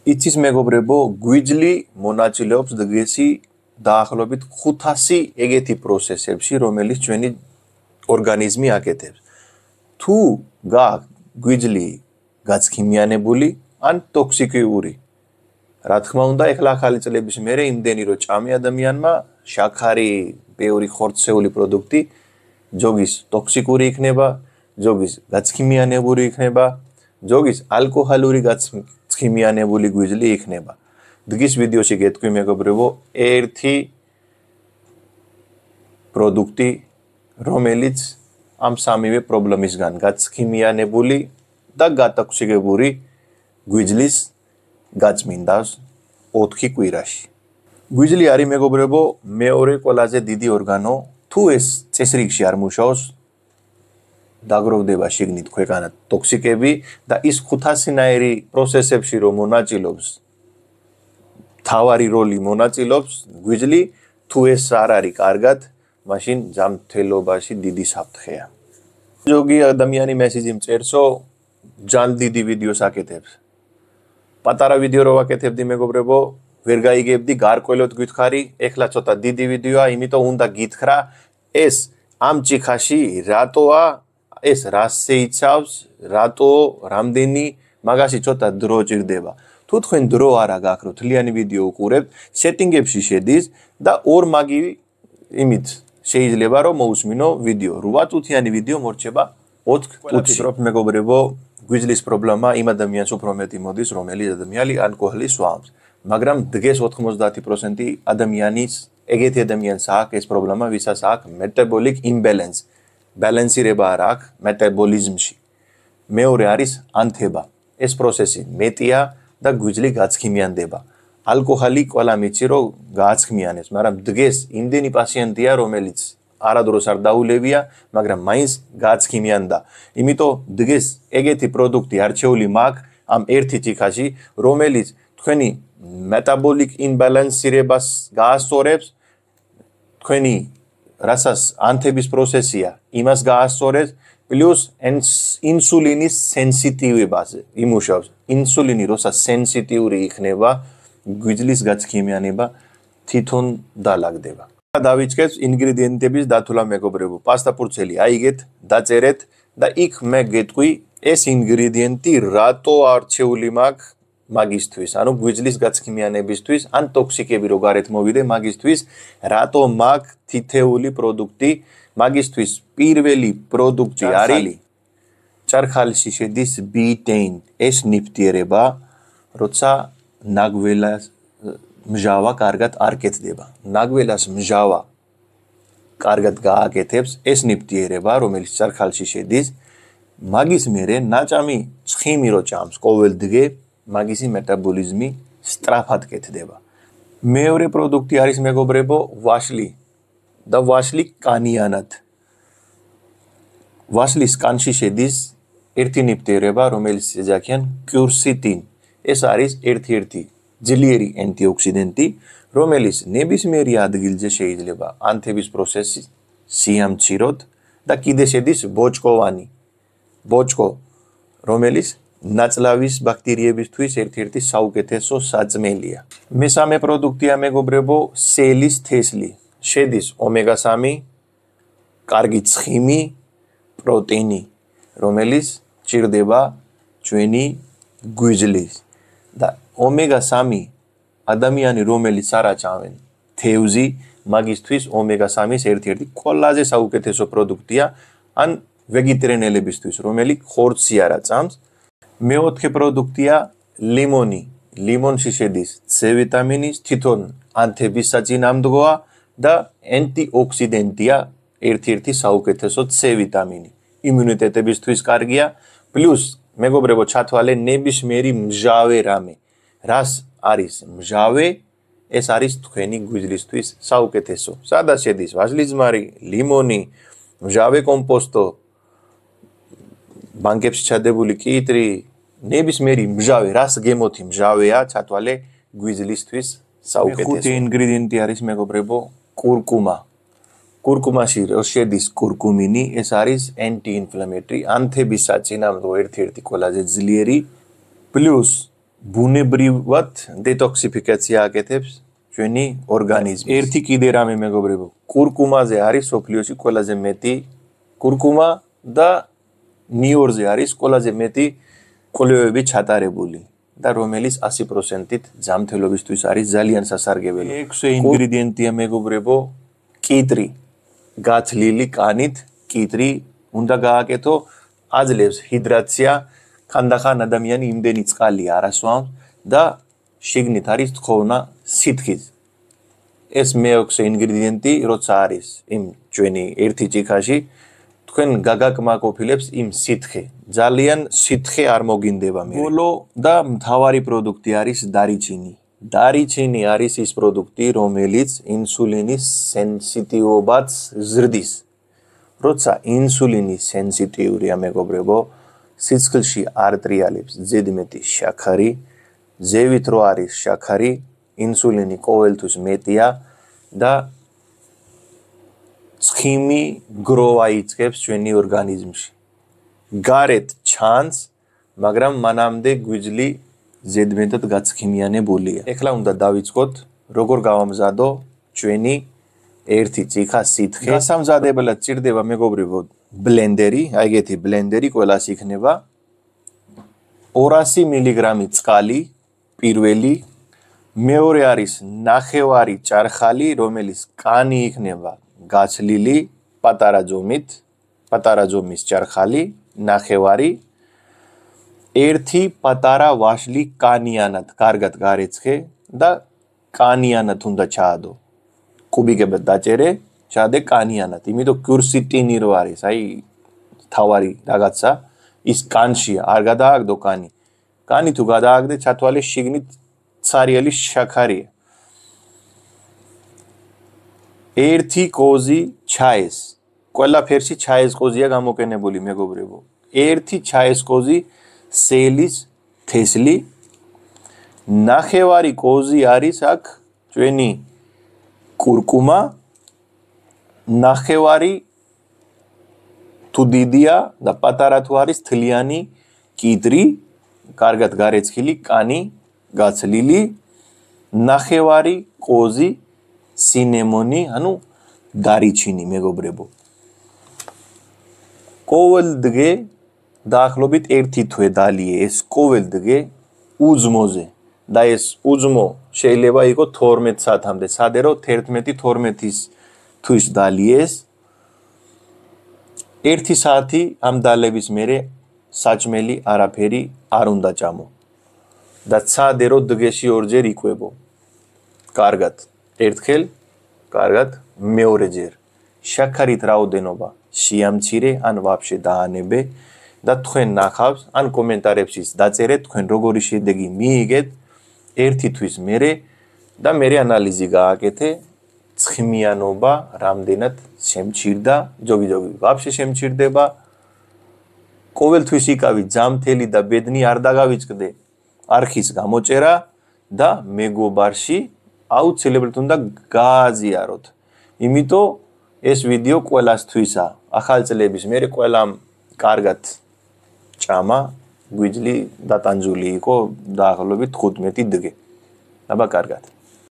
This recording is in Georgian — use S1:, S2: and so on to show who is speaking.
S1: იცის მეგობრებო, გვიძლი მონაწილეობს დღესი დაახლოებით 500 ეგეთი პროცესებში, რომელიც ჩვენი ორგანიზმი აკეთებს. თუ გააქვთ გვიძლი გაცქიმიანებული ან ტოქსიკური. რა თქმა უნდა, ეხლა ახალი წლების მერე იმდენი რომ ჭამი ადამიანმა შაქარი, ბევრი ხორცეული პროდუქტი ჯოგის ტოქსიკური იქნება, ჯოგის გაცქიმიანებული იქნება, ჯოგის ალკოჰოლური გაცქიმიანებული გვიძლი იქნება. დღის ვიდეოში გეტყვი მეგობრებო, ერთი პროდუქტი, რომელიც ამ სამივე პრობლემისგან გაცქიმიანებული და გატოქსიკებული გვიძლის გაწმინდავს 4 კვირაში. გვიძლი არის მეგობრებო მეორე ყველაზე დიდი ორგანო, თუ ეს წესრიგში არ მუშაობს, დაგროვდება შიგნით ქვეყანა ტოქსიკები და ის 500-ნაირი პროცესებში რომ მონაწილეობს, თავარი როლი მონაწილეობს გვიძლი, თუ ეს არ არის კარგად, მაშინ ჯანმრთელობაში დიდი საფრთხეა. ზოგი ადამიანი მესიჯი მწერსო, ჯან დიდი ვიდეოს აკეთებს. პატარა ვიდეო რო ვაკეთებდი მეგობრებო, ვერ გაიგებდი, გარკვევლად გითხარი, ეხლა ცოტა დიდი ვიდეოა, იმიტომ უნდა გითხრა, ეს ამ ჭიქაში რატოა, ეს რას შეიცავს, რატო, რამდენი, მაგაში ცოტა დრო ჭირდება. თუ თქვენ დრო არ გაქვთ, რომ თლიანი ვიდეო უყურებთ, სეტინგებში შედის და ორ მაგი იმით შეიძლება რომ მოусმინო ვიდეო. 8 წუთიანი ვიდეო მორჩება 4 წუთში. მეგობრებო, გვიძლის პრობლემა იმ ადამიანს უფრო მეტი მოდის, რომელიც ადამიანი ალკოჰოლის სვამს. მაგრამ დღეს 90% ადამიანის ეგეთი ადამიანს აქვს ეს პრობლემა, ვისაც აქვს metabolic imbalance. ბალანსირება არ აქვს მეტაბოლიზმში. მეორე არის ანთება. ეს პროცესი მეტია და გვიძლი გაცქიმიანდება. ალკოჰოლი ყველა მიცი რომ გააცქმიანებს, მაგრამ დღეს იმდენი პაციენტია, რომელიც არადროს არ დაულებია, მაგრამ მაინც გააცქიმიანდა. იმიტომ დღეს ეგეთი პროდუქტი არჩეული მაქვს ამ ერთი ჭიქაში, რომელიც თქვენი metabolic imbalance-ირებას გაასწორებს, თქვენი რასაც ანთების პროცესია, იმას გაასწორებს, პლუს ინსულინის სენსიტივობაზე იმუშავებს. ინსულინი როცა სენსიტიური იქნება, გვიძლის გაცქიმიანება თვითონ დალაგდება. დავიწყეთ ინგრედიენტების დათვლა მეგობრებო. პასტა ფურცელი აიგეთ, დაწერეთ და იქ მე გეტყვი, ეს ინგრედიენტი რატო არჩეული მაქვს მაგისთვის, ანუ გვიძლის გაცქიმიანებისთვის, ან ტოქსიკები რო გარეთ მოვიდე მაგისთვის, რატო მაქვს თითეული პროდუქტი, მაგისთვის პირველი პროდუქტი არის ჭარხალში შედის ბიუტეინი. ეს ნივთიერება, როცა ნაგველას მჟავა კარგად არ კეთდება. ნაგველას მჟავა კარგად გააკეთებს ეს ნივთიერება, რომელიც ჭარხალში შედის, მაგის მერე ნაჭამი ცხიმი რო ჭამს ყოველდღე, მაგისი მეტაბოლიზმი სწრაფად კეთდება. მეორე პროდუქტი არის მეგობრებო, ვაშლი და ვაშლი კანიანად. ვაშლის კანში შედის ერთი ნივთიერება, რომელიც ეძახიან კიურსიტინი. ეს არის ერთ-ერთი ძლიერი ანტიოქსიდანტი, რომელიც ნებისმიერი ადგილზე შეიძლება ანთების პროცესი სიამციროთ და კიდე შედის ბოჭკოვანი. ბოჭკო, რომელიც ნაწლავის ბაქტერიებისთვის ერთ-ერთი საუკეთესო საწმელია. მესამე პროდუქტია მეგობრებო, სელის თესლი. შედის ომეგა-3, კარგი ცხიმი, პროტეინი, რომელიც ჭირდება ჩვენი გვიძლის. და ომეგა-3 ადამიანი რომელიც არ აჭამენ თევზი, მაგისთვის ომეგა-3-ის ერთ-ერთი ყველაზე საუკეთესო პროდუქტია, ან ვეგეტარიანელებისთვის, რომელიც ხორცი არ აწამს. მეოთხე პროდუქტია ლიმონი. ლიმონში შედის C ვიტამინის, თვითონ ანთების საწინააღმდეგოა და ანტიოქსიდანტია, ერთ-ერთი საუკეთესო C ვიტამინი. იმუნიტეტებისთვის კარგია, პლუს მეგობრებო, ჩათვალე ნებისმიერი მჟავე რამე. რას არის მჟავე? ეს არის თქვენი გვიძლისთვის საუკეთესო. სადაც შედის ვაშლიძმარი, ლიმონი, მჟავე კომპოსტო, ბანკებში ჩადებული კიტრი, ნებისმიერი მჟავე, რას გემოთი მჟავეა, ჩათვალე გვიძლისთვის საუკეთესო. მეხუთე ინგრედიენტი არის მეგობრებო, კურკუმა. კურკუმაში შედის კურკუმინი, ეს არის anti-inflammatory, ანთების საწინააღმდეგო ერთ-ერთი ყველაზე ძლიერი, პლუს ბუნებრივად დეტოქსიფიკაცია აკეთებს ჩვენი ორგანიზმის. ერთი კიდე რამე მეგობრებო, კურკუმაზე არის სოფლიოში ყველაზე მეტი კურკუმა და ნიორზე არის ყველაზე მეტი კვლევები ჩატარებული და რომელიც 100%-ით ჯანმრთელობისთვის არის ძალიან სასარგებელი. 6 ინგრედიენტია მეგობრებო, კიტრი. გათლილი კანით კიტრი უნდა გააკეთო, აძლევს ჰიდრაცია, ხანდახან ადამიანი იმდენი წყალი არ ასვამს და შიგნით არის თხოვნა სითხის. ეს მე-6 ინგრედიენტი როცა არის იმ ჩვენი ერთი ჭიქაში, თქვენ გაგაკმაყოფილებს იმ სითხე. ძალიან სითხე არ მოგინდება მე. ბოლო და მთავარი პროდუქტი არის დარიჩინი. დარიჩინი არის ის პროდუქტი, რომელიც ინსულინის სენსიტივობას ზრდის. როცა ინსულინი სენსიტიურია მეგობრებო, სისხლში არ ტრიალებს ზედმეტი შაქარი, ზევით რო არის შაქარი, ინსულინი ყოველთვის მეტია და ცხიმი გროვა იწყებს ჩვენი ორგანიზმში. გარეთ ჩანს, მაგრამ მანამდე გვიძლი ზედმეტად გაცხიმიანებულია. ეხლა უნდა დავიწყოთ, როგორ გავამზადო ჩვენი ერთი წიქა სითხე. გასამზადებლად ჭირდება მეგობრებო ბლენდერი, აი ეგეთი ბლენდერი ყველას იქნება. 200 მილიგრამი წყალი პირველი, მეორე არის ნახევარი ჭარხალი, რომელიც კანი იქნება გაცლილი პატარა ძომით, პატარა ძომის ჭარხალი, ნახევარი, ერთი პატარა ვაშლი კანიანად, კარგად გარეცხე და კანიანად უნდა ჩაადო. კუბიკებად დაჭერე, ჩაადე კანიანად, იმიტომ კურსიტინი რო არის, აი თავარი რაღაცა, ის კანში არ გადააგდო კანი. კანი თუ გადააგდე, ჩათვალე შიგნით ცარიელი შაქარია. ერთი კოზი ჩაეს. ყველაფერში ჩაეს კოზია გამოყენებული მეგობრებო. ერთი ჩაეს კოზი სელის თესლი. ნახევარი კოზი არის აქ ჩვენი კურკუმა. ნახევარი თუ დიდია და პატარა თუ არის თლიანი კიტრი, კარგად გარეცხილი კანი, გაცლილი, ნახევარი კოზი სინემონი, ანუ დარიჩინი მეგობრებო. ყოველდღე დაახლოებით 1 თვე დალიე ეს ყოველდღე უძმოზე და ეს უძმო შეიძლება იყოს 12 საათამდე, სადე რომ 11-12 თვის დალიეს. 1 საათი ამ დალების მერე საჭმელი არაფერი არ უნდა ჭამო. და ცადე რომ დღეში ორჯერ იკვებო. კარგად. ერთხელ, კარგად, მეორეჯერ. შაქარით რაოდენობა შეამცირე ან ვაფშე დაანებე და თქვენ ნახავს ან კომენტარებში დაწერეთ თქვენ როგორი შედეგი მიიღეთ 1 თვის მერე და მერე ანალიზი გააკეთე ცხიმიანობა რამდენად შემჭირდა, ჯობი-ჯობი ვაფშე შემჭირდება. ყოველთვის იკავი ჯანმრთელი და ბედნი არ დაგავიწყდე. არხის გამოჭერა და მეგობარში აუცილებლად უნდა გააზიაროთ. იმიტომ ეს ვიდეო ყველასთვისა. ახალ წლების მერე ყველამ კარგად ჭამა, გვიძლი დატანჯული იყო დაახლოებით 15 დღე. აბა კარგად.